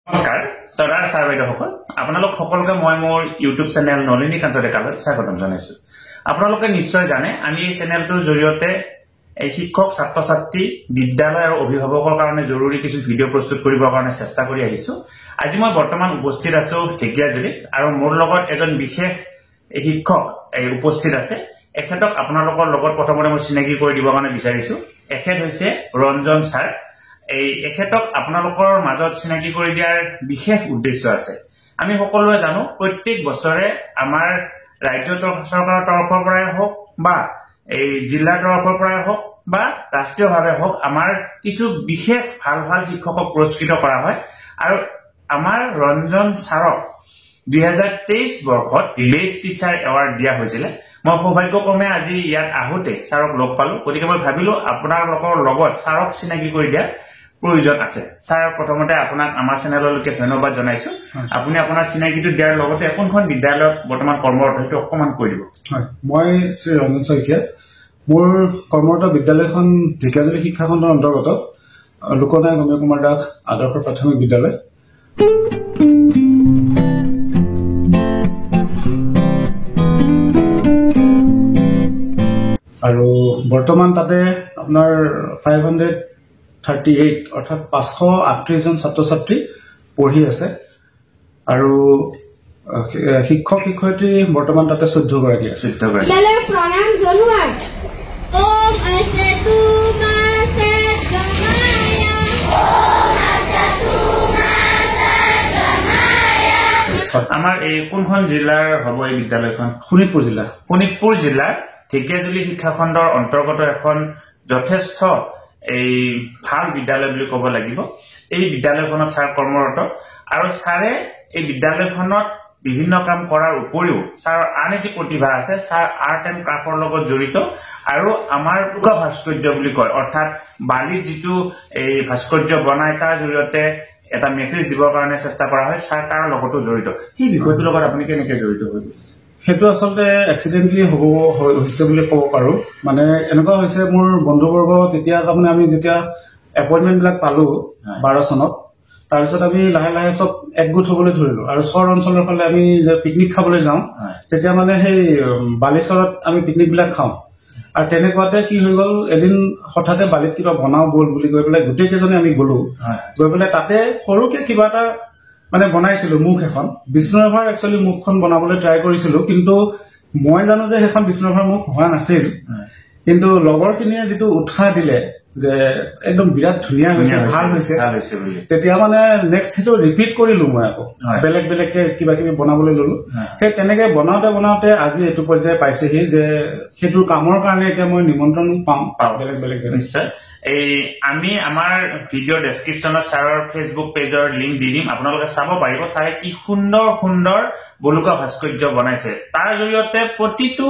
নমস্কাৰ সদাৰ ছাৰ বাইদেউসকল আপোনালোক সকলোকে মই মোৰ ইউটিউব চেনেল নলিনীকান্ত ডেকালৈ স্বাগতম জনাইছো। আপোনালোকে নিশ্চয় জানে আমি এই চেনেলটোৰ জৰিয়তে শিক্ষক ছাত্ৰ ছাত্ৰী বিদ্যালয় আৰু অভিভাৱকৰ কাৰণে জৰুৰী কিছু ভিডিঅ' প্ৰস্তুত কৰিবৰ কাৰণে চেষ্টা কৰি আহিছো। আজি মই বৰ্তমান উপস্থিত আছো ঢেকিয়াজুলিত আৰু মোৰ লগত এজন বিশেষ শিক্ষক উপস্থিত আছে। এখেতক আপোনালোকৰ লগত প্ৰথমতে মই চিনাকি কৰি দিবৰ কাৰণে বিচাৰিছো। এখেত হৈছে ৰঞ্জন ছাৰ। এখেতক আপোনালোকৰ মাজত চিনাকি কৰি দিয়াৰ বিশেষ উদ্দেশ্য আছে। আমি সকলোৱে জানো প্ৰত্যেক বছৰে আমাৰ ৰাজ্য চৰকাৰৰ তৰফৰ পৰাই হওক বা এই জিলাৰ তৰফৰ পৰাই হওক বা ৰাষ্ট্ৰীয়ভাৱে হওক আমাৰ কিছু বিশেষ ভাল ভাল শিক্ষকক পুৰস্কৃত কৰা হয় আৰু আমাৰ ৰঞ্জন ছাৰক 2023 বৰ্ষত বেষ্ট টিচাৰ এৱাৰ্ড দিয়া হৈছিল। মই সৌভাগ্যক্ৰমে আজি ইয়াত আহোঁতে ছাৰক লগ পালো, গতিকে মই ভাবিলো আপোনালোকৰ লগত ছাৰক চিনাকি কৰি দিয়াৰ প্ৰয়োজন আছে। ছাৰ প্ৰথমতে আপোনাক আমাৰ চেনেললৈকে ধন্যবাদ জনাইছো। আপুনি আপোনাৰ চিনাকিটো দিয়াৰ লগতে কোনখন বিদ্যালয়ত বৰ্তমান কৰ্মৰত সেইটো অকণমান কৈ দিব। হয়, মই শ্ৰী ৰঞ্জন শইকীয়া। মোৰ কৰ্মৰত বিদ্যালয়খন ঢেকিয়াজুলি শিক্ষাখণ্ডৰ অন্তৰ্গত লোকনায়ক অমীয় কুমাৰ দাস আদৰ্শ প্ৰাথমিক বিদ্যালয়। আৰু বৰ্তমান তাতে আপোনাৰ 538 অৰ্থাৎ 538 জন ছাত্ৰ ছাত্ৰী পঢ়ি আছে আৰু শিক্ষক শিক্ষয়িত্ৰী বৰ্তমান তাতে 14 গৰাকী আছে। বিদ্যালয়ৰ প্ৰণাম জনোৱা। ওম আছে তুমাছে গমায়া ওম আছে তুমাছে গমায়া। আমাৰ এই কোনখন জিলাৰ হ'ব এই বিদ্যালয়খন? শোণিতপুৰ জিলা। শোণিতপুৰ জিলাৰ ঢেকিয়াজুলি শিক্ষাখণ্ডৰ অন্তৰ্গত এখন যথেষ্ট এই ভাল বিদ্যালয় বুলি ক'ব লাগিব। এই বিদ্যালয়খনত ছাৰ কৰ্মৰত আৰু ছাৰে এই বিদ্যালয়খনত বিভিন্ন কাম কৰাৰ উপৰিও ছাৰৰ আন এটি প্ৰতিভা আছে। ছাৰ আৰ্ট এণ্ড ক্ৰাফ্টৰ লগত জড়িত আৰু আমাৰ উকা ভাস্কৰ্য বুলি কয়, অৰ্থাৎ বালিত যিটো এই ভাস্কৰ্য বনাই তাৰ জৰিয়তে এটা মেছেজ দিবৰ কাৰণে চেষ্টা কৰা হয়। ছাৰ তাৰ লগতো জড়িত। সেই বিষয়টোৰ লগত আপুনি কেনেকৈ জড়িত হৈ গ'ল? সেইটো আচলতে এক্সিডেণ্টলি হৈছে বুলি ক'ব পাৰো। মানে এনেকুৱা হৈছে, মোৰ বন্ধুবৰ্গ তেতিয়া তাৰমানে আমি যেতিয়া এপইণ্টমেণ্টবিলাক পালো 12 চনত, তাৰপিছত আমি লাহে লাহে চব একগোট হ'বলৈ ধৰিলো আৰু চৰ অঞ্চলৰ ফালে আমি যে পিকনিক খাবলৈ যাওঁ, তেতিয়া মানে সেই বালিচৰত আমি পিকনিকবিলাক খাওঁ। আৰু তেনেকুৱাতে কি হৈ গ'ল, এদিন হঠাতে বালিত কিবা বনাও বল বুলি কৈ পেলাই গোটেই কেইজনে আমি গ'লো। গৈ পেলাই তাতে সৰুকে কিবা এটা মানে বনাইছিলো, মুখ এখন বিষ্ণুৰাভাৰ একচুৱেলি মুখখন বনাবলৈ ট্ৰাই কৰিছিলো, কিন্তু মই জানো যে সেইখন বিষ্ণুৰাভাৰ মুখ হোৱা নাছিল। কিন্তু লগৰখিনিয়ে যিটো উৎসাহ দিলে যে একদম বিৰাট ধুনীয়া হৈছে, ভাল হৈছে, তেতিয়া মানে নেক্সট সেইটো ৰিপিট কৰিলো। মই আকৌ বেলেগ বেলেগকে কিবা কিবি বনাবলৈ ললো। সেই তেনেকে বনাওতে বনাওতে আজি এইটো পৰ্যায়ে পাইছেহি যে সেইটো কামৰ কাৰণে এতিয়া মই নিমন্ত্ৰণ পাম বেলেগ বেলেগ। নিশ্চয় আমি আমাৰ ভিডিঅ' ডেছক্ৰিপশ্যনত ছাৰৰ ফেচবুক পেজৰ লিংক দি দিম, আপোনালোকে চাব পাৰিব। ছাৰে কি সুন্দৰ সুন্দৰ বলুকা ভাস্কৰ্য বনাইছে। তাৰ জৰিয়তে প্ৰতিটো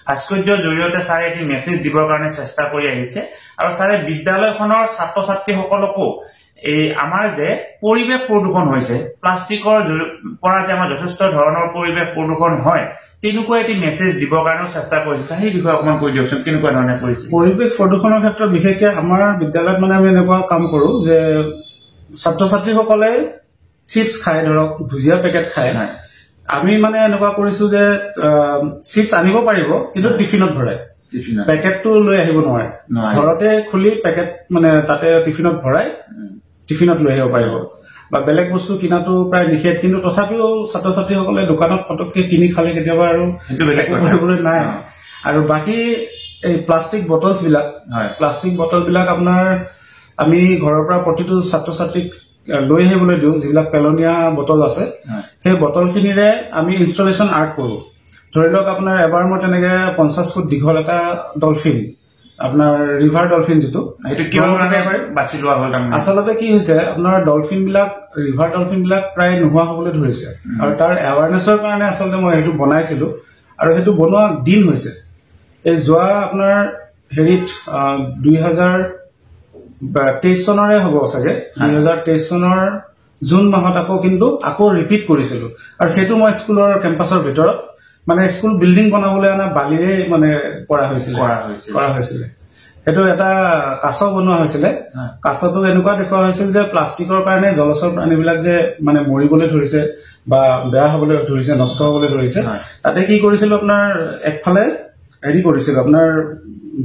ভাস্কৰ্যৰ জৰিয়তে ছাৰে এটি মেছেজ দিবৰ কাৰণে চেষ্টা কৰি আহিছে আৰু ছাৰে বিদ্যালয়খনৰ ছাত্ৰ ছাত্ৰীসকলকো এই আমাৰ যে পৰিৱেশ প্ৰদূষণ হৈছে, প্লাষ্টিকৰ পৰা যে আমাৰ যথেষ্ট ধৰণৰ পৰিৱেশ প্ৰদূষণ হয়, তেনেকুৱা এটি মেছেজ দিবৰ কাৰণেও চেষ্টা কৰিছে। সেই বিষয়ে অকণমান কৈ দিয়কচোন, কেনেকুৱা ধৰণে কৰিছে? পৰিৱেশ প্ৰদূষণৰ ক্ষেত্ৰত বিশেষকৈ আমাৰ বিদ্যালয়ত মানে আমি এনেকুৱা কাম কৰো যে ছাত্ৰ ছাত্ৰীসকলে চিপছ খায়, ধৰক ভুজিয়া পেকেট খায়। আমি মানে এনেকুৱা কৰিছো যে চিপছ আনিব পাৰিব, কিন্তু টিফিনত ভৰাই, পেকেটটো লৈ আহিব নোৱাৰে। ঘৰতে খুলি পেকেট মানে তাতে টিফিনত ভৰাই টিফিনত লৈ আহিব পাৰিব। বা বেলেগ বস্তু কিনাটো প্ৰায় নিষেধ, কিন্তু তথাপিও ছাত্ৰ ছাত্ৰীসকলে দোকানত পটককে কিনি খালে কেতিয়াবা আৰু কৰিবলৈ নাই। আৰু বাকী এই প্লাষ্টিক বটলবিলাক আপোনাৰ আমি ঘৰৰ পৰা প্ৰতিটো ছাত্ৰ ছাত্ৰীক লৈ আহিবলৈ দিওঁ। যিবিলাক পেলনীয়া বটল আছে সেই বটলখিনিৰে আমি ইনষ্টলেশ্যন আৰ্ট কৰো। ধৰি লওক আপোনাৰ এবাৰ মই তেনেকে 50 ফুট দীঘল এটা ডলফিন, আপোনাৰ ৰিভাৰ ডলফিন যিটো, বাছি লোৱা হ'ল। আচলতে কি হৈছে, আপোনাৰ ৰিভাৰ ডলফিন বিলাক প্ৰায় নোহোৱা হবলৈ ধৰিছে আৰু তাৰ এৱাৰনেছৰ কাৰণে আচলতে মই সেইটো বনাইছিলো। আৰু সেইটো বনোৱা দিন হৈছে এই যোৱা আপোনাৰ 2023 চনৰে হ'ব চাগে। 2023 চনৰ জুন মাহত আকৌ ৰিপিট কৰিছিলো। আৰু সেইটো মই স্কুলৰ কেম্পাছৰ ভিতৰত মানে স্কুল বিল্ডিং বনাবলৈ অনা বালিৰে মানে কৰা হৈছিলে। এইটো এটা কাছ বনোৱা হৈছিলে কাছটো এনেকুৱা দেখুওৱা হৈছিল যে প্লাষ্টিকৰ কাৰণে জলচৰ প্ৰাণীবিলাক যে মানে মৰিবলৈ ধৰিছে বা বেয়া হ'বলৈ ধৰিছে নষ্ট হ'বলৈ ধৰিছে তাতে কি কৰিছিল আপোনাৰ একফালে হেৰি কৰিছিল আপোনাৰ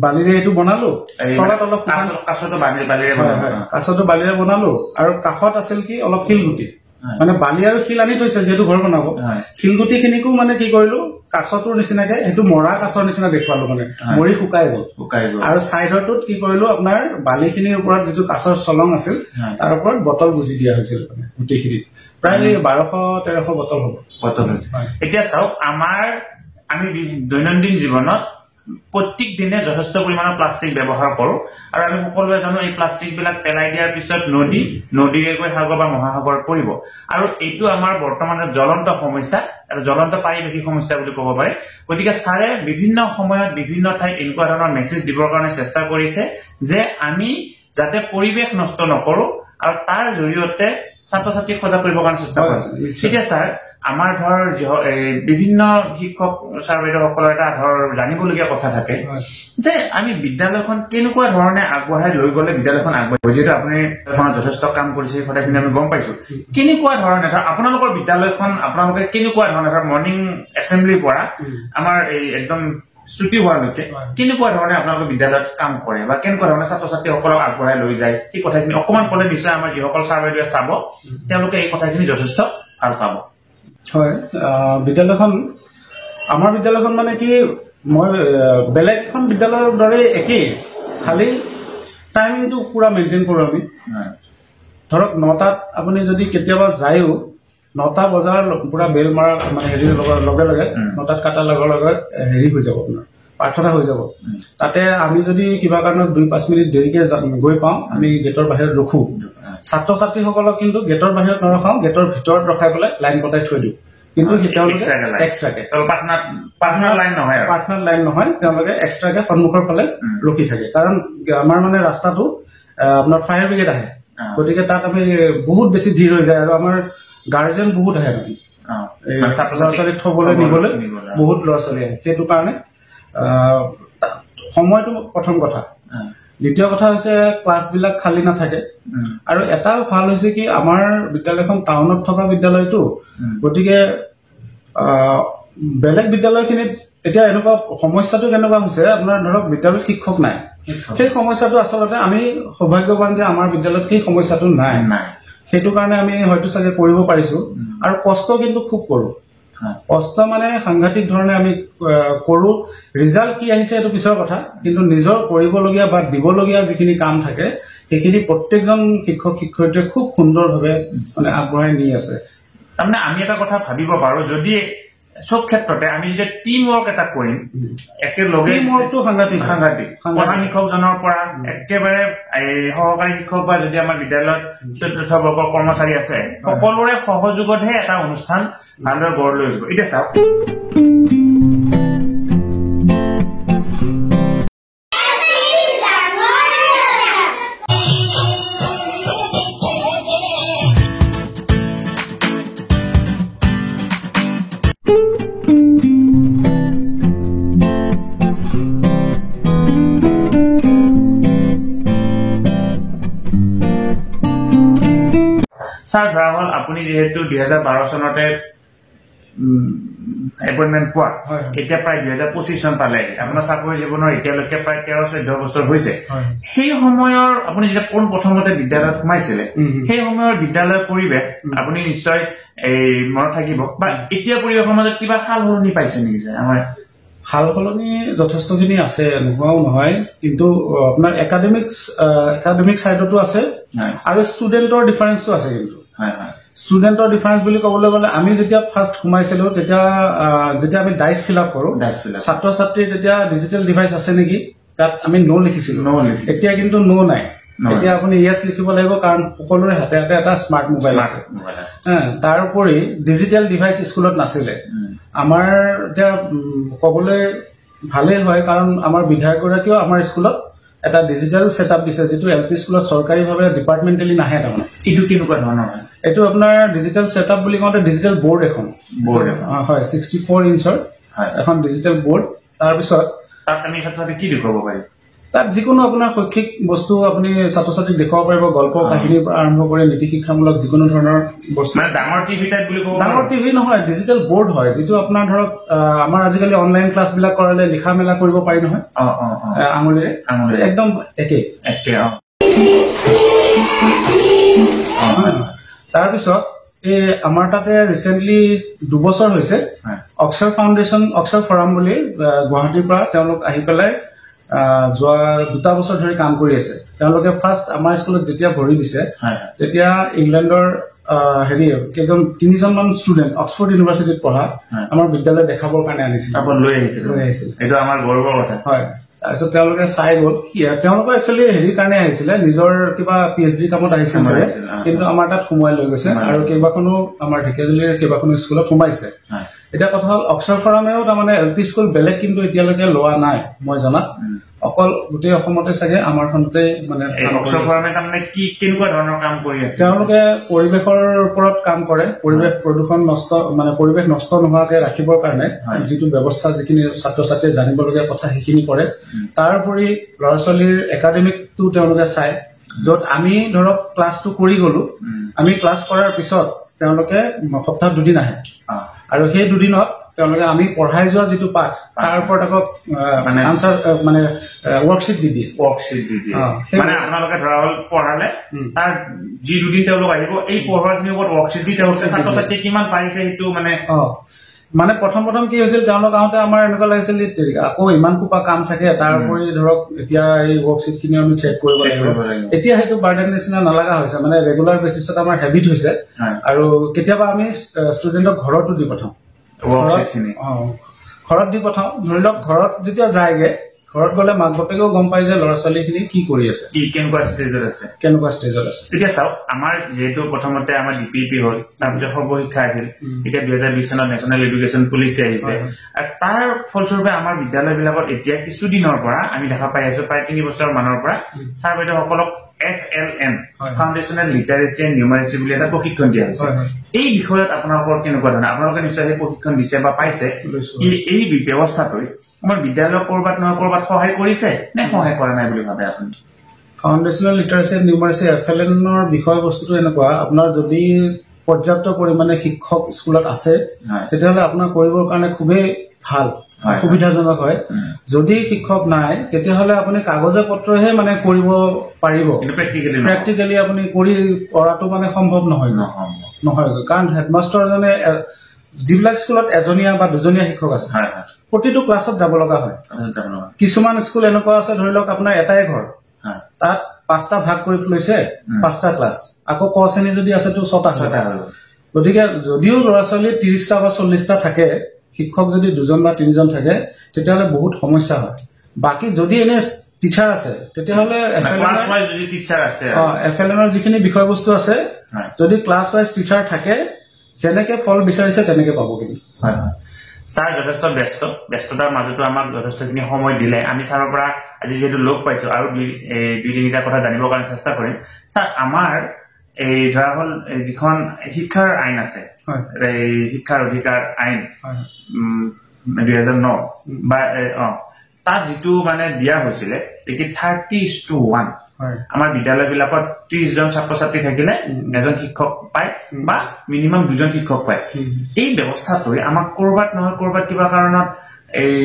বালিৰে এইটো বনালো তলত অলপ কাছটো বালিৰে বনালো আৰু কাষত আছিল কি অলপ শিলগুটি মানে বালি আৰু শিল আনি থৈছে যিহেতু ঘৰ বনাব শিলগুটি খিনিকো মানে কি কৰিলো কাছটোৰ নিচিনাকে সেইটো মৰা কাছৰ নিচিনা দেখুৱালো মানে মৰি শুকাই গ'ল আৰু চাইডৰটোত কি কৰিলো আপোনাৰ বালিখিনিৰ ওপৰত যিটো কাছৰ চলং আছিল তাৰ ওপৰত বটল গুজি দিয়া হৈছিল মানে গোটেইখিনি প্ৰায় 1200-1300 বটল হ'ব এতিয়া চাওক আমি দৈনন্দিন জীৱনত প্ৰত্যেক দিনে যথেষ্ট পৰিমাণৰ প্লাষ্টিক ব্যৱহাৰ কৰোঁ আৰু আমি সকলোৱে জানো এই প্লাষ্টিক বিলাক পেলাই দিয়াৰ পিছত নদীৰে গৈ সাগৰ বা মহাসাগৰত পৰিব আৰু এইটো আমাৰ বৰ্তমানৰ জ্বলন্ত সমস্যা আৰু জ্বলন্ত পাৰিৱেশিক সমস্যা বুলি ক'ব পাৰে গতিকে ছাৰে বিভিন্ন সময়ত বিভিন্ন ঠাইত এনেকুৱা ধৰণৰ মেছেজ দিবৰ কাৰণে চেষ্টা কৰিছে যে আমি যাতে পৰিৱেশ নষ্ট নকৰো আৰু তাৰ জৰিয়তে ছাত্ৰ ছাত্ৰীক সজাগ কৰিবৰ কাৰণে চেষ্টা কৰিছে এতিয়া ছাৰ আমাৰ ধৰ বিভিন্ন শিক্ষক ছাৰ বাইদেউসকলৰ এটা ধৰ জানিবলগীয়া কথা থাকে যে আমি বিদ্যালয়খন কেনেকুৱা ধৰণে আগবঢ়াই লৈ গ'লে বিদ্যালয়খন আগবাঢ়িব যিহেতু আপুনি যথেষ্ট কাম কৰিছে সেই কথাখিনি আমি গম পাইছো কেনেকুৱা ধৰণে ধৰ আপোনালোকৰ বিদ্যালয়খন আপোনালোকে কেনেকুৱা ধৰণে ধৰ মৰ্ণিং এছেম্বলিৰ পৰা আমাৰ এই একদম ছুটি হোৱালৈকে কেনেকুৱা ধৰণে আপোনালোকে বিদ্যালয়ত কাম কৰে বা কেনেকুৱা ধৰণে ছাত্ৰ ছাত্ৰীসকলক আগবঢ়াই লৈ যায় সেই কথাখিনি অকণমান ক'লে নিশ্চয় আমাৰ যিসকল ছাৰ বাইদেৱে চাব তেওঁলোকে এই কথাখিনি যথেষ্ট ভাল পাব হয় আমাৰ বিদ্যালয়খন মানে কি মই বেলেগখন বিদ্যালয়ৰ দৰে একেই খালি টাইমিংটো পুৰা মেইনটেইন কৰোঁ আমি ধৰক 9টাত আপুনি যদি কেতিয়াবা যায়ও 9টা বজাৰ পুৰা বেল মাৰা মানে হেৰিৰ লগে লগে 9টাত কাটাৰ লগে লগে হেৰি হৈ যাব আপোনাৰ প্ৰাৰ্থনা হৈ যাব তাতে আমি যদি কিবা কাৰণত 2-5 মিনিট দেৰিকে গৈ পাওঁ আমি গেটৰ বাহিৰত ৰখো ছাত্ৰ ছাত্ৰীসকলক কিন্তু গেটৰ বাহিৰত নৰখাওঁ গেটৰ ভিতৰত ৰখাই পেলাই লাইন পতাই থৈ দিওঁ কিন্তু তেওঁলোকে এক্সট্ৰাকে পাৰ্টনাৰ লাইন নহয় তেওঁলোকে এক্সট্ৰাকে সন্মুখৰ ফালে ৰখি থাকে কাৰণ আমাৰ মানে ৰাস্তাটো আপোনাৰ ফায়াৰ ব্ৰিগেড আহে গতিকে তাত আমি বহুত বেছি ভিৰ হৈ যায় আৰু আমাৰ গাৰ্জেন বহুত আহে ল'ৰা ছোৱালীক থবলৈ নিবলৈ বহুত ল'ৰা ছোৱালী আহে সেইটো কাৰণে সময়টো প্ৰথম কথা দ্বিতীয় কথা হৈছে ক্লাছবিলাক খালী নাথাকে আৰু এটাও ভাল হৈছে কি আমাৰ বিদ্যালয়খন টাউনত থকা বিদ্যালয়টো গতিকে বেলেগ বিদ্যালয়খিনিত এতিয়া এনেকুৱা সমস্যাটো কেনেকুৱা হৈছে আপোনাৰ ধৰক বিদ্যালয়ত শিক্ষক নাই সেই সমস্যাটো আচলতে আমি সৌভাগ্যৱান যে আমাৰ বিদ্যালয়ত সেই সমস্যাটো নাই সেইটো কাৰণে আমি হয়তো চাগে কৰিব পাৰিছো আৰু কষ্ট কিন্তু খুব কৰোঁ কষ্ট মানে সাংঘাতিক ধৰণে আমি কৰোঁ ৰিজাল্ট কি আহিছে এইটো পিছৰ কথা কিন্তু নিজৰ কৰিবলগীয়া বা দিবলগীয়া যিখিনি কাম থাকে সেইখিনি প্ৰত্যেকজন শিক্ষক শিক্ষয়িত্ৰীয়ে খুব সুন্দৰভাৱে মানে আগবঢ়াই নি আছে তাৰমানে আমি এটা কথা ভাবিব পাৰোঁ যদি সব ক্ষেত্ৰতে আমি যেতিয়া টিম ৱৰ্ক এটা কৰিম একেলগে টিম ৱৰ্কটো সাংঘাতিক প্ৰধান শিক্ষকজনৰ পৰা একেবাৰে সহকাৰী শিক্ষক বা যদি আমাৰ বিদ্যালয়ত চতুৰ্থ বৰ্গৰ কৰ্মচাৰী আছে সকলোৰে সহযোগতহে এটা অনুষ্ঠান ভালদৰে গঢ় লৈ উঠিব এতিয়া চাওক ছাৰ ধৰা হ'ল আপুনি যিহেতু 2012 চনতে এপইণ্টমেণ্ট পোৱা এতিয়া প্ৰায় 2025 চন পালে আপোনাৰ চাকৰি জীৱনৰ এতিয়ালৈকে প্ৰায় 13-14 বছৰ হৈছে সেই সময়ৰ আপুনি যেতিয়া প্ৰথমতে বিদ্যালয়ত সোমাইছিলে সেই সময়ৰ বিদ্যালয়ৰ পৰিৱেশ আপুনি নিশ্চয় মনত থাকিব বা এতিয়া পৰিৱেশৰ মাজত কিবা সাল সলনি পাইছে নেকি ছাৰ আমাৰ সাল সলনি যথেষ্টখিনি আছে নোহোৱাও নহয় কিন্তু আপোনাৰ একাডেমিক সাইডতো আছে আৰু ষ্টুডেণ্টৰ ডিফাৰেন্সটো আছে কিন্তু ষ্টুডেণ্টৰ ডিফাৰেন্স বুলি ক'বলৈ গ'লে আমি যেতিয়া ফাৰ্ষ্ট সোমাইছিলো যেতিয়া আমি ডাইচ ফিল আপ কৰোঁ ছাত্ৰ ছাত্ৰীৰ তেতিয়া ডিজিটেল ডিভাইচ আছে নেকি তাত আমি নো লিখিছিলো এতিয়া কিন্তু নো নাই এতিয়া আপুনি ইয়েছ লিখিব লাগিব কাৰণ সকলোৰে হাতে হাতে এটা স্মাৰ্ট মোবাইল আছে তাৰ উপৰি ডিজিটেল ডিভাইচ স্কুলত নাছিলে আমাৰ এতিয়া ক'বলৈ ভালেই হয় কাৰণ আমাৰ বিধায়কগৰাকীও আমাৰ স্কুলত এটা ডিজিটেল ছেটআপ দিছে যিটো এলপি স্কুলত চৰকাৰীভাৱে ডিপাৰ্টমেণ্টেলি নাহে তাৰমানে এইটো কেনেকুৱা ধৰণৰ হয় এইটো আপোনাৰ ডিজিটেল ছেটআপ বুলি কওঁতে ডিজিটেল বৰ্ড এখন হয় 64 ইঞ্চৰ এখন ডিজিটেল বৰ্ড তাৰপিছত তাত আমি ছাত্ৰ ছাত্ৰীক কি দেখুৱাব পাৰিম তাত যিকোনো আপোনাৰ শৈক্ষিক বস্তু আপুনি ছাত্ৰ ছাত্ৰীক দেখুৱাব পাৰিব, গল্প কাহিনীৰ পৰা আৰম্ভ কৰি নীতি শিক্ষামূলক যিকোনো ধৰণৰ বস্তু। ডাঙৰ টিভি টাইপ বুলি ক'ব? ডাঙৰ টিভি নহয়, ডিজিটেল বৰ্ড হয়, যিটো আপোনাৰ ধৰক আমাৰ আজিকালি অনলাইন ক্লাছ বিলাক কৰালে লিখা মেলা কৰিব পাৰি নহয় আঙুলিৰে, একদম একে। তাৰপিছত এই আমাৰ তাতে ৰিচেণ্টলি 2 বছৰ হৈছে অক্ষৰ ফাউণ্ডেশ্যন, অক্ষৰ ফৰাম বুলি গুৱাহাটীৰ পৰা তেওঁলোক আহি পেলাই যোৱা 2 বছৰ ধৰি কাম কৰি আছে। তেওঁলোকে ফাৰ্ষ্ট আমাৰ স্কুলত যেতিয়া ভৰি দিছে তেতিয়া ইংলেণ্ডৰ কেইজন 3জনমান ষ্টুডেণ্ট অক্সফৰ্ড ইউনিভাৰ্চিটিত পঢ়া আমাৰ বিদ্যালয় দেখাবৰ কাৰণে আনিছিল, লৈ আহিছিল। এইটো আমাৰ গৌৰৱৰ কথা। হয়, তাৰপিছত তেওঁলোকে চাই গ'ল। তেওঁলোকৰ একচুৱেলি হেৰিৰ কাৰণে আহিছিলে, নিজৰ কিবা PhD কামত আহিছিল চাগে, কিন্তু আমাৰ তাত সোমোৱাই লৈ গৈছে আৰু কেইবাখনো আমাৰ ঢেকিয়াজুলিৰ কেইবাখনো স্কুলত সোমাইছে। এতিয়া কথা হ'ল অক্ষৰ ফৰামেও তাৰমানে LP স্কুল বেলেগ কিন্তু এতিয়ালৈকে লোৱা নাই মই জনাত, অকল গোটেই অসমতে চাগে আমাৰ খনতে মানে। অক্ষৰ ফৰামে তাৰমানে কি কেনেকুৱা ধৰণৰ কাম কৰি আছে? তেওঁলোকে পৰিৱেশৰ ওপৰত কাম কৰে, পৰিৱেশ প্ৰদূষণ নষ্ট মানে পৰিৱেশ নষ্ট নোহোৱাকে ৰাখিবৰ কাৰণে যিটো ব্যৱস্থা, যিখিনি ছাত্ৰ ছাত্ৰীয়ে জানিবলগীয়া কথা সেইখিনি কৰে। তাৰ উপৰি ল'ৰা ছোৱালীৰ একাডেমিকটো তেওঁলোকে চায়, য'ত আমি ধৰক ক্লাছটো কৰি গলো, আমি ক্লাছ কৰাৰ পিছত তেওঁলোকে সপ্তাহত 2 দিন আহে আৰু সেই 2 দিনত তেওঁলোকে আমি পঢ়াই যোৱা যিটো পাঠ তাৰ ওপৰত আকৌ আনসাৰ মানে ৱৰ্কশ্বিট দি দিয়ে। মানে আপোনালোকে ধৰা হ'ল পঢ়ালে, তাৰ যি 2 দিন তেওঁলোক আহিব, এই পঢ়োৱাখিনিৰ ওপৰত ৱৰ্কশ্বিট দি তেওঁলোকে ছাত্ৰ ছাত্ৰীয়ে কিমান পাৰিছে সেইটো মানে প্ৰথম কি হৈছিল, তেওঁলোক আহোঁতে আমাৰ এনেকুৱা লাগিছিল আকৌ ইমান সোপা কাম থাকে, তাৰ উপৰি ধৰক এতিয়া এই ৱৰ্কশ্বিট খিনি আমি চেক কৰিব লাগিব। এতিয়া সেইটো বাৰ্ডেন নিচিনা নালাগা হৈছে, মানে ৰেগুলাৰ বেচিছত আমাৰ হেবিট হৈছে। আৰু কেতিয়াবা আমি ষ্টুডেণ্টক ঘৰতো দি পঠাওঁ, ঘৰত দি পঠাওঁ। ধৰি লওক ঘৰত যেতিয়া যায়গে, ঘৰত গ'লে মাক বাপেকেও গম পাই যে ল'ৰা ছোৱালীখিনি কি কৰি আছে, কেনেকুৱা ষ্টেজত আছে। এতিয়া চাওক, আমাৰ যিহেতু প্ৰথমতে আমাৰ DPEP হ'ল, তাৰপিছত সৰ্বশিক্ষা আহিল, এতিয়া 2020 চনত নেশ্যনেল এডুকেশ্যন পলিচি আহিছে। আৰু তাৰ ফলস্বৰূপে আমাৰ বিদ্যালয়বিলাকত এতিয়া কিছুদিনৰ পৰা আমি দেখা পাই আছো, প্ৰায় 3 বছৰ মানৰ পৰা ছাৰ বাইদেউসকলক FLN foundational literacy and numeracy বুলি এটা প্ৰশিক্ষণ দিয়া হৈছে। এই বিষয়ত আপোনালোকৰ কেনেকুৱা ধৰণৰ, আপোনালোকে নিশ্চয় সেই প্ৰশিক্ষণ দিছে বা পাইছে, এই ব্যৱস্থাটোৱে আমাৰ বিদ্যালয়ক কৰবাত নহয় কৰবাত সহায় কৰিছে নে সহায় কৰা নাই বুলি ভাবে আপুনি? ফাউণ্ডেশ্যনেল লিটাৰেচি এণ্ড নিউমাৰেচি FLNৰ বিষয়বস্তুটো এনেকুৱা, আপোনাৰ যদি পৰ্যাপ্ত পৰিমাণে শিক্ষক স্কুলত আছে তেতিয়াহ'লে আপোনাৰ কৰিবৰ কাৰণে খুবেই ভাল, সুবিধাজনক হয়। যদি শিক্ষক নাই তেতিয়াহ'লে আপুনি কাগজে পত্ৰহে মানে কৰিব পাৰিব, প্ৰেক্টিকেলি আপুনি কৰাটো মানে সম্ভৱ নহয়। কাৰণ হেডমাষ্টাৰজনে যিবিলাক স্কুলত 1জনীয়া বা 2জনীয়া শিক্ষক আছে, প্ৰতিটো ক্লাছত যাব লগা হয়। কিছুমান স্কুল এনেকুৱা আছে, ধৰি লওক আপোনাৰ এটাই ঘৰ, তাত 5টা ভাগ কৰি লৈছে, 5টা ক্লাছ, আকৌ ক শ্ৰেণী যদি আছে তো 6টা হয়। গতিকে যদিও ল'ৰা ছোৱালী 30টা বা 40টা থাকে, শিক্ষক যদি 2জন বা 3জন থাকে তেতিয়াহ'লে বহুত সমস্যা হয়। বাকী যদি এনে টিচাৰ আছে তেতিয়াহ'লে FLNৰ যিখিনি বিষয়বস্তু আছে, যদি ক্লাছ ৱাইজ টিচাৰ থাকে, যেনেকে ফল বিচাৰিছে তেনেকে পাব। কিন্তু ছাৰ যথেষ্ট ব্যস্ততাৰ মাজতো আমাক যথেষ্টখিনি সময় দিলে। আমি ছাৰৰ পৰা আজি যিহেতু লগ পাইছো আৰু 2-3টা কথা জানিবৰ কাৰণে চেষ্টা কৰিম। ছাৰ, আমাৰ এই ধৰা হ'ল যিখন শিক্ষাৰ আইন আছে, এই শিক্ষাৰ অধিকাৰ আইন 2009 বা তাত যিটো মানে দিয়া হৈছিলে 30:1, আমাৰ বিদ্যালয়বিলাকত 30জন ছাত্ৰ ছাত্ৰী থাকিলে 1জন শিক্ষক পায় বা মিনিমাম 2জন শিক্ষক পায়। এই ব্যৱস্থাটোৱে আমাক কৰবাত নহয় কৰবাত কিবা কাৰণত এই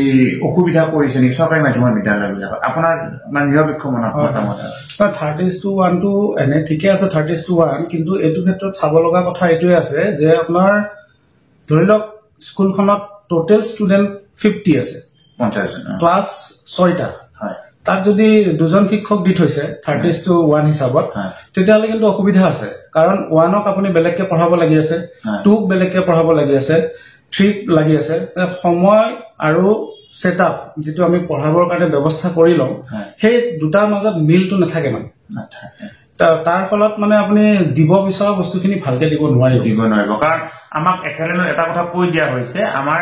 অসুবিধা কৰিছে নেকি চৰকাৰী মাধ্যমৰ বিদ্যালয়বিলাকত? আপোনাৰ মানে নিৰপেক্ষ মতামত। 30:1টো এনে ঠিকে আছে, 30:1, কিন্তু এইটো ক্ষেত্ৰত চাব লগা কথা এইটোৱে আছে যে আপোনাৰ ধৰি লওক স্কুলখনত টোটেল ষ্টুডেণ্ট 50 আছে, 50জন, ক্লাছ 6টা, তাত যদি 2জন শিক্ষক দি থৈছে 30:1 হিচাপত, তেতিয়াহ'লে কিন্তু অসুবিধা আছে। কাৰণ 1ক আপুনি বেলেগকে পঢ়াব লাগি আছে, 2ক বেলেগকে পঢ়াব লাগি আছে, 3ক লাগি আছে। সময় আৰু ছেটআপ যিটো আমি পঢ়াবৰ কাৰণে ব্যৱস্থা কৰি লওঁ, সেই দুটাৰ মাজত মিলটো নাথাকে মানে। তাৰ ফলত মানে আপুনি দিব বিচৰা বস্তুখিনি ভালকে দিব নোৱাৰিব। কাৰণ আমাক FLNৰ এটা কথা কৈ দিয়া হৈছে, আমাৰ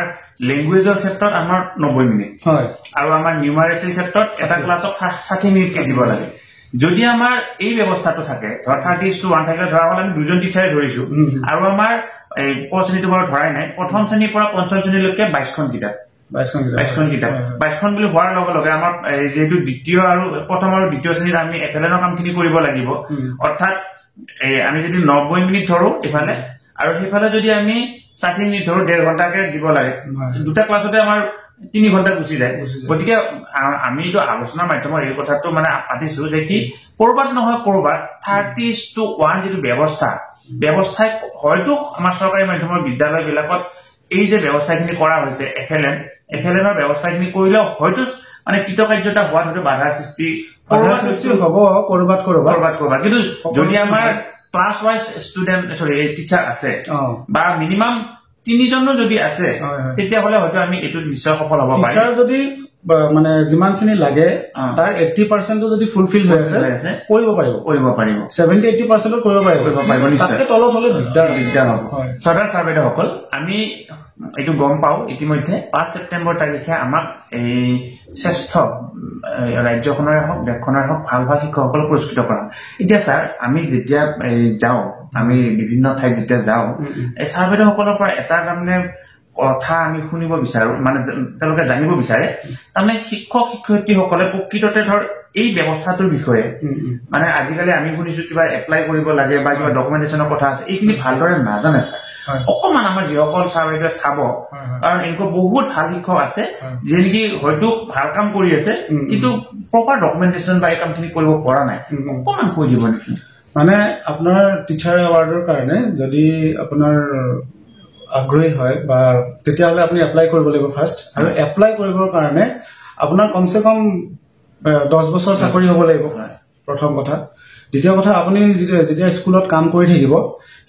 লেংগুৱেজৰ ক্ষেত্ৰত আমাৰ 90 মিনিট হয়, আৰু আমাৰ নিউমাৰেচিৰ ক্ষেত্ৰত এটা ক্লাছক 60 মিনিটকে দিব লাগে। যদি আমাৰ এই ব্যৱস্থাটো থাকে, ধৰা 30:1 থাকিলে ধৰা হ'ল আমি 2জন টিচাৰে ধৰিছো, আৰু আমাৰ ক শ্ৰেণীটো বাৰু ধৰাই নাই, প্ৰথম শ্ৰেণীৰ পৰা 5ম শ্ৰেণীলৈকে 22খন কিতাপ, 22খন কিতাপ 22খন বুলি হোৱাৰ লগে লগে আমাৰ যেহেতু দ্বিতীয় আৰু প্ৰথম আৰু দ্বিতীয় শ্ৰেণীত আমি এফএলএনৰ কামখিনি কৰিব লাগিব অৰ্থাৎ আমি যদি 90 মিনিট ধৰো এফালে আৰু সেইফালে যদি আমি 60 মিনিট ধৰো 1.5 ঘণ্টাকে দিব লাগে দুটা ক্লাছতে আমাৰ 3 ঘণ্টা গুচি যায় গতিকে আমি তো আলোচনাৰ মাধ্যমৰ এই কথাটো মানে পাতিছো যে কি কৰবাত নহয় কৰবাত 30:1 যেটো ব্যৱস্থাই হয়তো আমাৰ চৰকাৰী মাধ্যমৰ বিদ্যালয়বিলাকত এই যে ব্যৱস্থাখিনি কৰা হৈছে এফএলএনৰ ব্যৱস্থাখিনি কৰিলেও হয়তো মানে কৃতকাৰ্যতা হোৱাত হয়তো বাধা সৃষ্টি হ'ব কৰবাত কিন্তু যদি আমাৰ ক্লাছ ওয়াইজ স্টুডেন্ট টিচাৰ আছে বা মিনিমাম 3 জনো যদি আছে তেতিয়া হলে হয়তো আমি এটো নিশ্চয় সফল হ'ব পাৰিম টিচাৰ যদি মানে যিমানখিনি লাগে তাৰ 80% যদি ফুলফিল হৈ আছে কৰিব পাৰিব 70-80% কৰিব পাৰিব নিশ্চয় তাতে তলত হলে দিগদাৰ হ'ব সদা সাৰ্ভেৰ সকল আমি এটো গম পাও ইতিমধ্যে 5 সেপ্টেম্বৰ তাৰিখে আমাক এই শ্ৰেষ্ঠ ৰাজ্যখনৰ হক দেশখনৰ হক ভাল শিক্ষকসকল পুৰস্কৃত কৰা এতিয়া স্যাৰ আমি যেতিয়া যাও আমি বিভিন্ন ঠাইত যেতিয়া যাও এই সাৰ্ভেৰ সকলৰ পৰা এটা মানে কথা আমি শুনিব বিচাৰো মানে তেওঁলোকে জানিব বিচাৰে তাৰমানে শিক্ষক শিক্ষয়িত্ৰীসকলে প্ৰকৃততে ধৰ এই ব্যৱস্থাটোৰ বিষয়ে মানে আজিকালি আমি শুনিছো কিবা এপ্লাই কৰিব লাগে বা কিবা ডকুমেন্টেশনৰ কথা আছে এইখিনি ভালদৰে নাজানে স্যাৰ অকমান আমাৰ যিসকল সাৰ্ভেটো চাব কাৰণ এনেকুৱা বহুত ভাল শিক্ষক আছে যেনেকি হয়তো ভাল কাম কৰি আছে কিন্তু প্ৰপাৰ ডকুমেন্টেশন বা এই কামখিনি কৰিব পৰা নাই অকমান কৈ দিব নেকি মানে আপোনাৰ টিচাৰ এৱাৰ্ডৰ কাৰণে যদি আপোনাৰ আগ্ৰহী হয় বা তেতিয়াহলে আপুনি এপ্লাই কৰিব লাগিব ফাৰ্স্ট আৰু এপ্লাই কৰিবৰ কাৰণে আপোনাৰ কমসে কম 10 বছৰ চাকৰি হ'ব লাগিব প্ৰথম কথা দ্বিতীয় কথা আপুনি যেতিয়া স্কুলত কাম কৰি থাকিব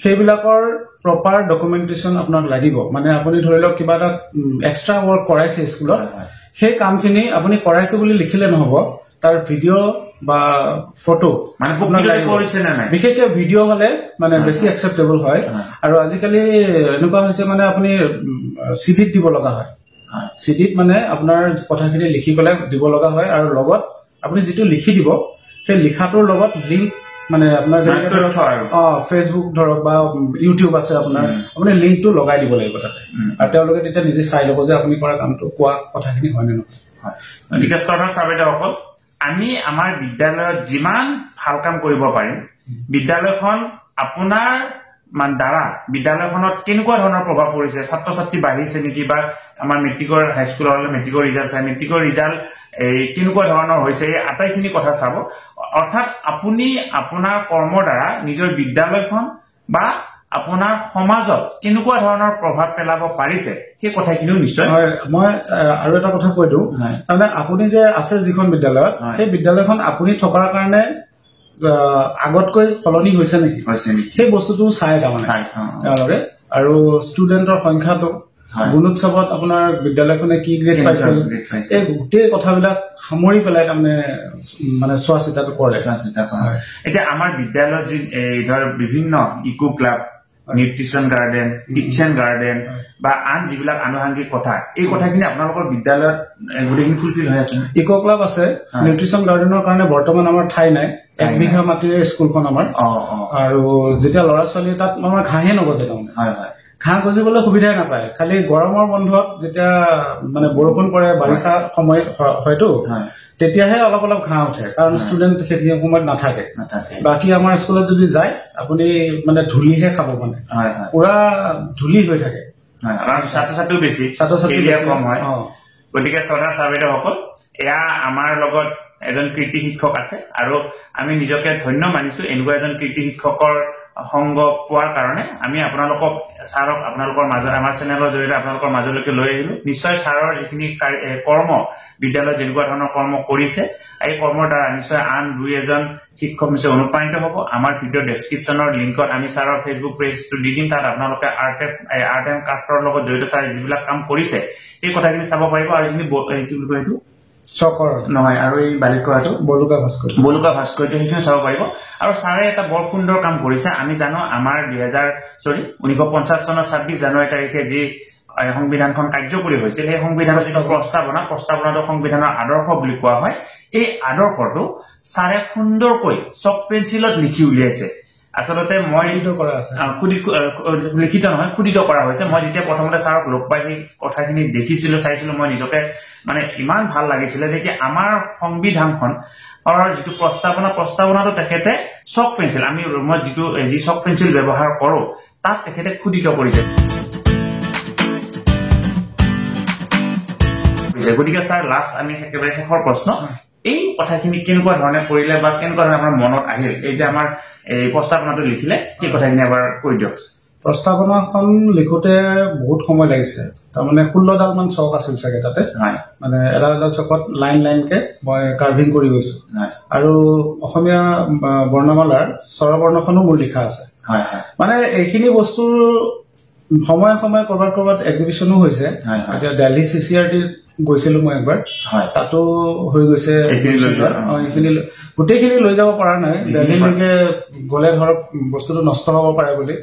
সেইবিলাকৰ প্ৰপাৰ ডকুমেন্টেশন আপোনাক লাগিব মানে আপুনি ধৰি লওক কিবা এটা এক্সট্ৰা ওয়াৰ্ক কৰাইছে স্কুলত সেই কামখিনি আপুনি কৰাইছে বুলি লিখিলে নহব তাৰ ভিডিও বা ফটো মানে পপুলাৰ কৰিছে না নাই বিশেষকৈ ভিডিও হলে মানে বেছি একসেপ্টেবল হয় আৰু আজিকালি এনেকুৱা হৈছে মানে আপুনি সিডিত দিব লগা হয় সিডিত মানে আপোনাৰ কথাখিনি লিখি পেলাই দিব লগা হয় আৰু লগত আপুনি যেটো লিখি দিব সেই লিখাটোৰ লগত লিংক মানে আপোনাৰ যেনেকৈ ফেসবুক ধৰক বা ইউটিউব আছে আপোনাৰ আপুনি লিংকটো লগাই দিব লাগিব তাতে আৰু তেওঁলোকে তেতিয়া নিজে চাই ল'ব যে আপুনি কৰা কামটো কোৱা কথাখিনি হয় নে নহয় গতিকে সাৰ্ভেৰ সকল আমি আমাৰ বিদ্যালয়ত যিমান ভাল কাম কৰিব পাৰিম বিদ্যালয়খন আপোনাৰ মান দ্বাৰা বিদ্যালয়খনত কেনেকুৱা ধৰণৰ প্ৰভাৱ পৰিছে ছাত্ৰ ছাত্ৰী বাঢ়িছে নেকি বা আমাৰ মেট্ৰিকৰ হাইস্কুলৰ মেট্ৰিকৰ ৰিজাল্ট চাই মেট্ৰিকৰ ৰিজাল্ট এই কেনেকুৱা ধৰণৰ হৈছে এই আটাইখিনি কথা চাব অৰ্থাৎ আপুনি আপোনাৰ কৰ্মৰ দ্বাৰা নিজৰ বিদ্যালয়খন বা আপোনাৰ সমাজত কেনেকুৱা ধৰণৰ প্ৰভাৱ পেলাব পাৰিছে সেই কথাখিনিও নিশ্চয় মই আৰু এটা কথা কৈ দিওঁ মানে আপুনি যে আছে যিখন বিদ্যালয়ত সেই বিদ্যালয়খন আপুনি থকাৰ কাৰণে আগতকৈ সলনি হৈছে নেকি সেই বস্তুটো চাই তাৰমানে তেওঁলোকে আৰু ষ্টুডেণ্টৰ সংখ্যাটো গুণোৎসৱত আপোনাৰ বিদ্যালয়খনে কি গ্ৰেড পাইছিল এই গোটেই কথাবিলাক সামৰি পেলাই তাৰমানে মানে চোৱা চিতাটো কৰে এতিয়া আমাৰ বিদ্যালয়ত ধৰ বিভিন্ন eco club nutrition garden kitchen garden বা আন যিবিলাক আনুষংগিক কথা এই কথাখিনি আপোনালোকৰ বিদ্যালয়ত গোটেইখিনি ফুলফিল হৈ আছে ইকো ক্লাব আছে নিউট্ৰিশন গাৰ্ডেনৰ কাৰণে বৰ্তমান আমাৰ ঠাই নাই 1 বিঘা মাটিৰে স্কুলখন আমাৰ আৰু যেতিয়া ল'ৰা ছোৱালী তাত আমাৰ ঘাঁহে নগজে তাৰমানে ঘাঁহ গজিবলৈ সুবিধাই নাপায় খালি গৰমৰ বন্ধত যেতিয়া মানে বৰষুণ পৰে বাৰিষা সময় হয়তো তেতিয়াহে অলপ ঘাঁহ উঠে কাৰণ ষ্টুডেণ্ট সেই সময়ত নাথাকে বাকী আমাৰ স্কুলত যদি যায় আপুনি মানে ধূলিহে খাব মানে পুৰা ধূলি হৈ থাকে ছাত্ৰ ছাত্ৰীও বেছি কম হয় গতিকে সাৰ্ভেৰ সকল এয়া আমাৰ লগত এজন কৃতি শিক্ষক আছে আৰু আমি নিজকে ধন্য মানিছো এনেকুৱা এজন কৃতি শিক্ষকৰ সংগ পোৱাৰ কাৰণে আমি আপোনালোকক ছাৰক আপোনালোকৰ মাজত আমাৰ চেনেলৰ জৰিয়তে আপোনালোকৰ মাজলৈকে লৈ আহিলো নিশ্চয় ছাৰৰ যিখিনি কৰ্ম বিদ্যালয়ত যেনেকুৱা ধৰণৰ কৰ্ম কৰিছে এই কৰ্মৰ দ্বাৰা নিশ্চয় আন 2-এজন শিক্ষক নিশ্চয় অনুপ্ৰাণিত হ'ব আমাৰ ভিডিঅ ডেছক্ৰিপশ্যনৰ লিংকত আমি ছাৰৰ ফেচবুক পেজটো দি দিম তাত আপোনালোকে আৰ্ট এণ্ড ক্ৰাফ্টৰ লগত জড়িত ছাৰ যিবিলাক কাম কৰিছে এই কথাখিনি চাব পাৰিব আৰু যিখিনি কি বুলি কয় এইটো চকৰ নহয় আৰু এই বালিকৰাটো বলুকা ভাস্কৰ্য সেইখিনি চাব পাৰিব আৰু ছাৰে এটা বৰ সুন্দৰ কাম কৰিছে আমি জানো আমাৰ 1950 চনৰ 26 জানুৱাৰী তাৰিখে যি সংবিধানখন কাৰ্যকৰী হৈছিল সেই সংবিধানৰ যিটো প্ৰস্তাৱনাটো সংবিধানৰ আদৰ্শ বুলি কোৱা হয় এই আদৰ্শটো ছাৰে সুন্দৰকৈ চক পেঞ্চিলত লিখি উলিয়াইছে আচলতে মই লিখিত নহয় খুদিত কৰা হৈছে মই যেতিয়া প্ৰথমতে ছাৰক লগ পাই সেই কথাখিনি দেখিছিলো চাইছিলো মই নিজকে মানে ইমান ভাল লাগিছিলে যে কি আমাৰ সংবিধানখন যিটো প্ৰস্তাৱনাটো তেখেতে চক পেঞ্চিল আমি ৰুমত যি চক পেঞ্চিল ব্যৱহাৰ কৰো তাত তেখেতে খুদিত কৰিছে গতিকে ছাৰ লাষ্ট আমি একেবাৰে শেষৰ প্ৰশ্ন এই কথাখিনি কেনেকুৱা ধৰণে কৰিলে বা কেনেকুৱা ধৰণে আমাৰ মনত আহিল এই যে আমাৰ এই প্ৰস্তাৱনাটো লিখিলে কি কথাখিনি এবাৰ কৈ দিয়ক প্ৰস্তাৱনাখন লিখোতে বহুত সময় লাগিছে তাৰমানে 16ডাল মান চক আছিল চাগে তাতে মানে এডাল চকত লাইনকে মই কাৰ্ভিং কৰি গৈছো আৰু অসমীয়া বৰ্ণমালাৰ স্বৰবৰ্ণখনো মোৰ লিখা আছে মানে এইখিনি বস্তুৰ সময়ে সময়ে কৰবাত এক্সিবিশনো হৈছে এতিয়া দিল্লী CCRT গৈছিলো মই একবাৰ তাতো হৈ গৈছে এইখিনি গোটেইখিনি লৈ যাব পৰা নাই দিল্লীলৈকে গলে ধৰক বস্তুটো নষ্ট হ'ব পাৰে বুলি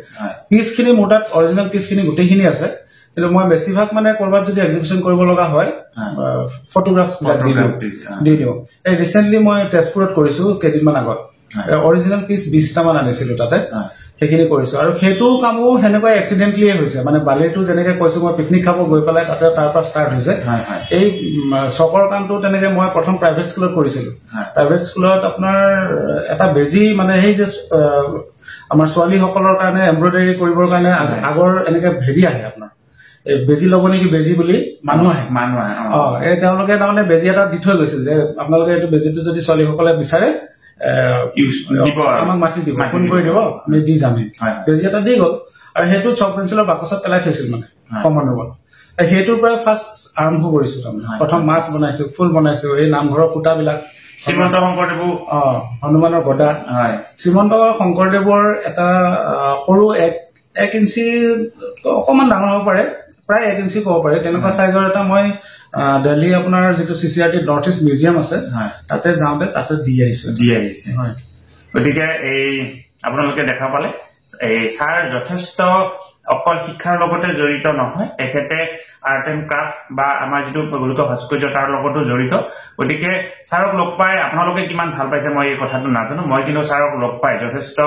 পিচখিনি মোৰ তাত অৰিজিনেল পিচখিনি গোটেইখিনি আছে কিন্তু মই বেছিভাগ মানে কৰবাত যদি এক্সিবিশন কৰিব লগা হয় ফটোগ্ৰাফ দি দিওঁ এই ৰিচেণ্টলি মই তেজপুৰত কৰিছো কেইদিনমান আগত অৰিজিনেল পিচ 20টা মান আনিছিলো তাতে সেইখিনি কৰিছো আৰু সেইটো কামো সেনেকুৱা এক্সিডেন্টলিয়ে হৈছে মানে বালিটো যেনেকে কৈছো মই পিকনিক খাব গৈ পেলাই তাতে তাৰ পৰা ষ্টাৰ্ট হৈছে এই চকৰ কামটো তেনেকে মই প্ৰথম প্ৰাইভেট স্কুলত কৰিছিলো প্ৰাইভেট স্কুলত আপোনাৰ এটা বেজি মানে সেই যে আমাৰ ছোৱালীসকলৰ কাৰণে এমব্ৰইডাৰী কৰিবৰ কাৰণে আগৰ এনেকে ভেৰি আহে আপোনাৰ বেজি ল'ব নেকি বেজি বুলি মানুহ আহে এই তেওঁলোকে তাৰমানে বেজি এটা দি থৈ গৈছিল যে আপোনালোকে এইটো বেজিটো যদি ছোৱালীসকলে বিচাৰে আমাক মাতি দিব ফোন কৰি দিব আমি দি যাম বেজি এটা দি গ'ল আৰু সেইটো চক পেঞ্চিলৰ বাকচত পেলাই থৈছিল মানে কমন ৰুমত সেইটোৰ পৰা ফাৰ্ষ্ট আৰম্ভ কৰিছো তাৰমানে প্ৰথম মাছ বনাইছো ফুল বনাইছো এই নামঘৰৰ খুঁটাবিলাক শ্ৰীমন্ত শংকৰদেৱ হনুমানৰ গদা শ্ৰীমন্ত শংকৰদেৱৰ এটা সৰু 1 ইঞ্চি অকমান ডাঙৰ হ'ব পাৰে প্ৰায় 1 ইঞ্চি ক'ব পাৰে তেনেকুৱা চাইজৰ এটা মই দিল্লী আপোনাৰ যিটো CCRT নৰ্থ ইষ্ট মিউজিয়াম আছে তাতে যাওঁতে তাতে দি আহিছে গতিকে এই আপোনালোকে দেখা পালে এই ছাৰ যথেষ্ট অকল শিক্ষাৰ লগতে জড়িত নহয় তেখেতে আৰ্ট এণ্ড ক্ৰাফ্ট বা আমাৰ যিটো গোলকীয় ভাস্কৰ্য তাৰ লগতো জড়িত গতিকে ছাৰক লগ পাই আপোনালোকে কিমান ভাল পাইছে মই এই কথাটো নাজানো মই কিন্তু ছাৰক লগ পাই যথেষ্ট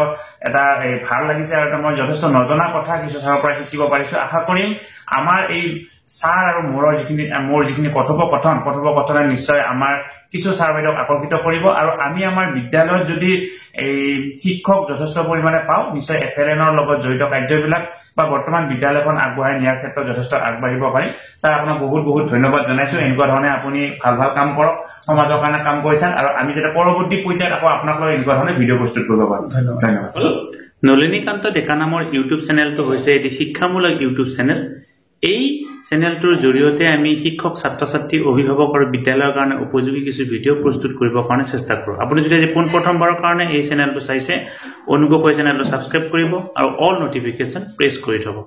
এটা ভাল লাগিছে আৰু মই যথেষ্ট নজনা কথা কিছু ছাৰৰ পৰা শিকিব পাৰিছো আশা কৰিম আমাৰ এই ছাৰ আৰু মোৰ যিখিনি কথোপকথনে নিশ্চয় আমাৰ কিছু ছাৰ বাইদেউক আকৰ্ষিত কৰিব আৰু আমি আমাৰ বিদ্যালয়ত যদি এই শিক্ষক যথেষ্ট পৰিমাণে পাওঁ নিশ্চয় FLNৰ লগত জড়িত কাৰ্যবিলাক বা বৰ্তমান বিদ্যালয়খন আগবঢ়াই নিয়াৰ ক্ষেত্ৰত যথেষ্ট আগবাঢ়িব পাৰিম ছাৰ আপোনাক বহুত বহুত ধন্যবাদ জনাইছো এনেকুৱা ধৰণে আপুনি ভাল কাম কৰক সমাজৰ কাৰণে কাম কৰি থাক আৰু আমি যাতে পৰৱৰ্তী পৰ্যায়ত আকৌ আপোনাক লৈ এনেকুৱা ধৰণে ভিডিঅ' প্ৰস্তুত কৰিব পাৰোঁ ধন্যবাদ নলিনীকান্ত ডেকা নামৰ ইউটিউব চেনেলটো হৈছে এটি শিক্ষামূলক ইউটিউব চেনেল এই চেনেলটোৰ জৰিয়তে আমি শিক্ষক ছাত্ৰ ছাত্ৰী অভিভাৱক আৰু বিদ্যালয়ৰ কাৰণে উপযোগী কিছু ভিডিঅ' প্ৰস্তুত কৰিবৰ কাৰণে চেষ্টা কৰোঁ আপুনি যদি আজি প্ৰথমবাৰৰ কাৰণে এই চেনেলটো চাইছে অনুগ্ৰহ কৰি চেনেলটো ছাবস্ক্ৰাইব কৰিব আৰু অল নটিফিকেশ্যন প্ৰেছ কৰি থ'ব